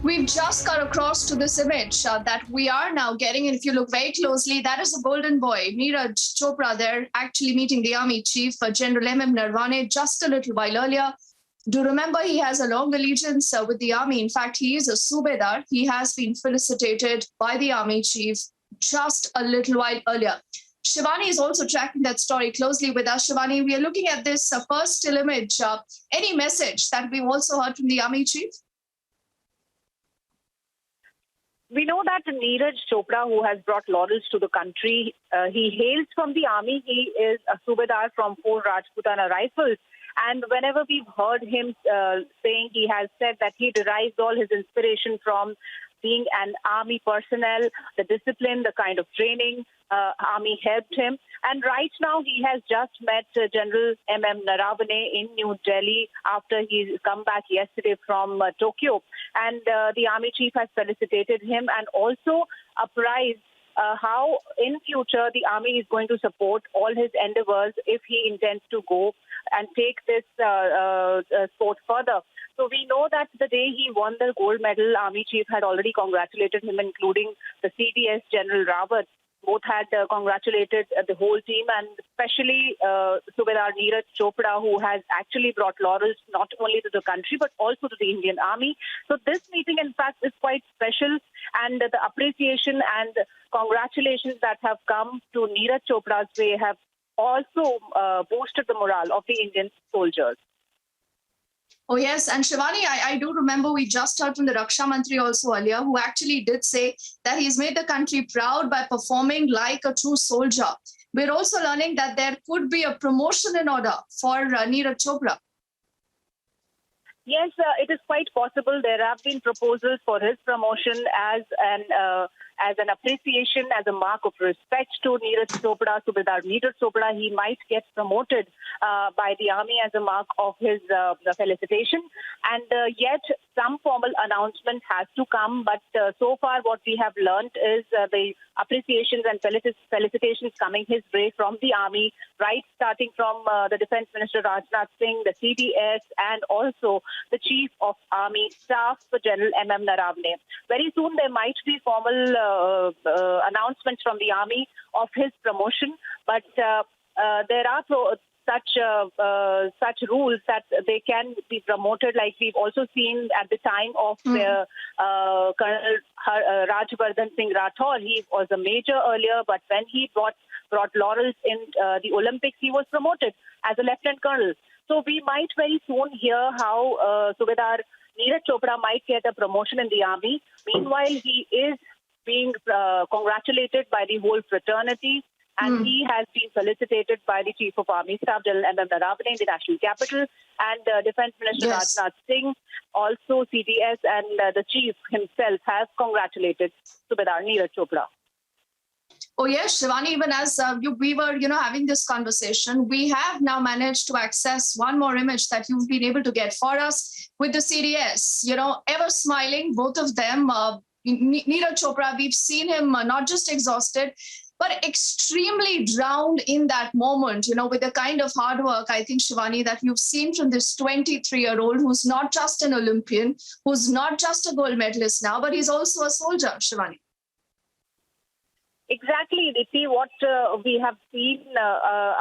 We've just got across to this image that we are now getting, and if you look very closely, that is a golden boy, Neeraj Chopra, there actually meeting the Army Chief, General M.M. Naravane, just a little while earlier. Do remember he has a long allegiance with the Army. In fact, he is a Subedar. He has been felicitated by the Army Chief just a little while earlier. Shivani is also tracking that story closely with us. Shivani, we are looking at this first still image. Any message that we've also heard from the Army Chief? We know that Neeraj Chopra, who has brought laurels to the country, he hails from the army. He is a Subedar from 4 Rajputana Rifles. And whenever we've heard him saying, he has said that he derives all his inspiration from being an army personnel, the discipline, the kind of training army helped him. And right now he has just met General M.M. Naravane in New Delhi after he's come back yesterday from Tokyo. And the army chief has felicitated him and also apprised how in future the army is going to support all his endeavors if he intends to go and take this sport further. So we know that the day he won the gold medal, Army Chief had already congratulated him, including the CDS General Rawat. Both had congratulated the whole team, and especially Subedar Neeraj Chopra, who has actually brought laurels not only to the country but also to the Indian Army. So this meeting, in fact, is quite special, and the appreciation and congratulations that have come to Neeraj Chopra's way have also boosted the morale of the Indian soldiers. Oh, yes. And Shivani, I do remember we just heard from the Raksha Mantri also earlier, who actually did say that he's made the country proud by performing like a true soldier. We're also learning that there could be a promotion in order for Neeraj Chopra. Yes, it is quite possible. There have been proposals for his promotion as an appreciation, as a mark of respect to Neeraj Chopra, Subedar Neeraj Chopra. He might get promoted by the army as a mark of his felicitation. And yet some formal announcement has to come. But so far what we have learned is the appreciations and felicitations coming his way from the army, right, starting from the Defense Minister Rajnath Singh, the CDS, and also the Chief of Army Staff, General M.M. Naravane. Very soon there might be formal announcements from the army of his promotion, but there are such rules that they can be promoted, like we've also seen at the time of Colonel Rajvardhan Singh Rathore. He was a major earlier, but when he brought laurels in the Olympics, he was promoted as a lieutenant colonel. So we might very soon hear how Subedar Neeraj Chopra might get a promotion in the army. Meanwhile, he is being congratulated by the whole fraternity, and he has been felicitated by the Chief of Army Staff, General M.M. Naravane, in the national capital, and Defense Minister Rajnath Singh, also CDS, and the Chief himself has congratulated Subedar Neeraj Chopra. Oh, yes, Shivani, even as we were, having this conversation, we have now managed to access one more image that you've been able to get for us with the CDS, ever smiling, both of them. Neeraj Chopra, we've seen him not just exhausted, but extremely drowned in that moment, with the kind of hard work, I think, Shivani, that you've seen from this 23-year-old who's not just an Olympian, who's not just a gold medalist now, but he's also a soldier, Shivani. Exactly, Diti. What we have seen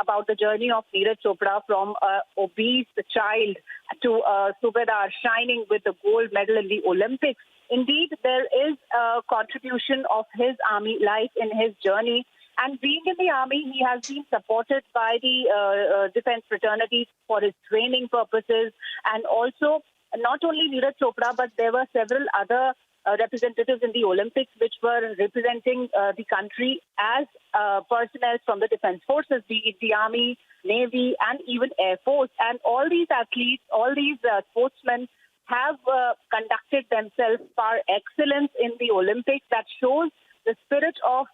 about the journey of Neeraj Chopra from an obese child to Subedar shining with the gold medal in the Olympics. Indeed, there is a contribution of his army life in his journey. And being in the army, he has been supported by the defense fraternity for his training purposes. And also, not only Neeraj Chopra, but there were several other representatives in the Olympics which were representing the country as personnel from the defense forces, be it the Army, Navy, and even Air Force. And all these athletes, all these sportsmen have conducted themselves par excellence in the Olympics. That shows the spirit of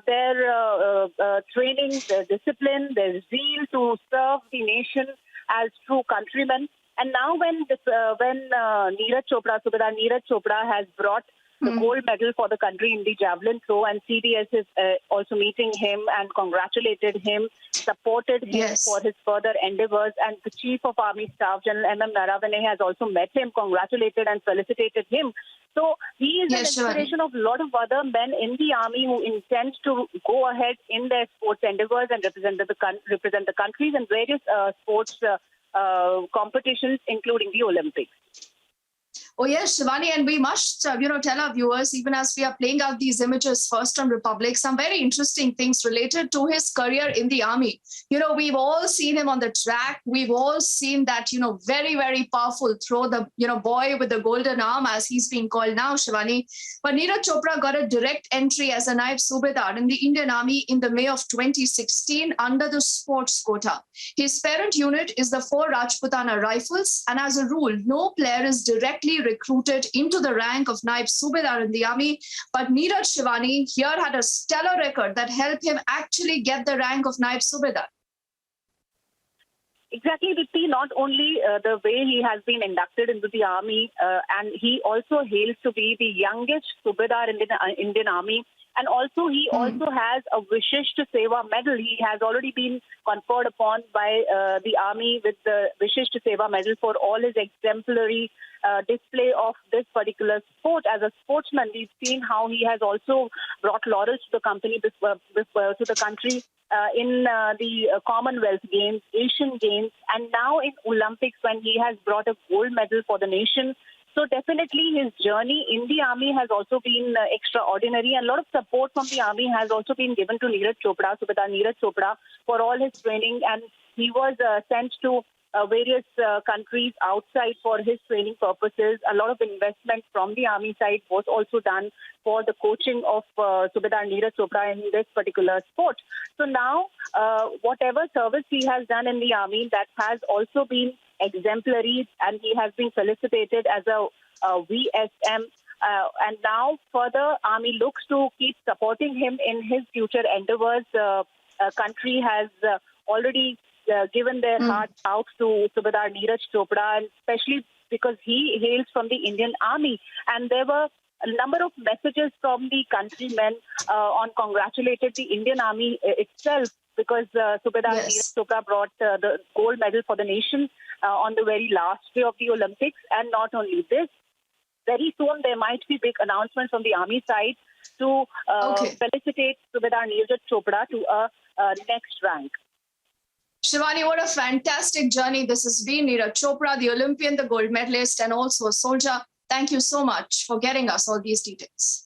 their training, their discipline, their zeal to serve the nation as true countrymen. And now when Neeraj Chopra, Subedar Neeraj Chopra has brought the gold medal for the country in the javelin throw, and CDS is also meeting him and congratulated him, supported him for his further endeavors, and the Chief of Army Staff, General M.M. Naravane, has also met him, congratulated and felicitated him. So he is an Yes, Shivani. inspiration of a lot of other men in the army who intend to go ahead in their sports endeavors and represent the countries in various sports competitions, including the Olympics. Oh yes, Shivani, and we must, tell our viewers, even as we are playing out these images first on Republic, some very interesting things related to his career in the army. We've all seen him on the track. We've all seen that, very, very powerful throw, the, boy with the golden arm, as he's being called now, Shivani. But Neeraj Chopra got a direct entry as a Naib Subedar in the Indian Army in the May of 2016 under the sports quota. His parent unit is the 4 Rajputana Rifles, and as a rule, no player is directly recruited into the rank of Naib Subedar in the army. But Neeraj, Shivani here had a stellar record that helped him actually get the rank of Naib Subedar. Exactly, Dipti. Not only the way he has been inducted into the army, and he also hails to be the youngest Subedar in the Indian Army. And also, he also has a Vishisht Seva medal. He has already been conferred upon by the army with the Vishisht Seva medal for all his exemplary display of this particular sport. As a sportsman, we've seen how he has also brought laurels to the company, to the country in the Commonwealth Games, Asian Games, and now in Olympics when he has brought a gold medal for the nation. So definitely his journey in the army has also been extraordinary, and a lot of support from the army has also been given to Neeraj Chopra, Subedar Neeraj Chopra, for all his training, and he was sent to various countries outside for his training purposes. A lot of investment from the army side was also done for the coaching of Subedar Neeraj Chopra in this particular sport. So now, whatever service he has done in the army, that has also been exemplary, and he has been felicitated as a VSM. And now further, army looks to keep supporting him in his future endeavors. Country has already given their hearts out to Subedar Neeraj Chopra, and especially because he hails from the Indian Army. And there were a number of messages from the countrymen on congratulated the Indian Army itself, because Subedar Neeraj Chopra brought the gold medal for the nation on the very last day of the Olympics. And not only this, very soon there might be big announcements from the army side to felicitate Subedar Neeraj Chopra to a next rank. Shivani, what a fantastic journey this has been. Neeraj Chopra, the Olympian, the gold medalist, and also a soldier. Thank you so much for getting us all these details.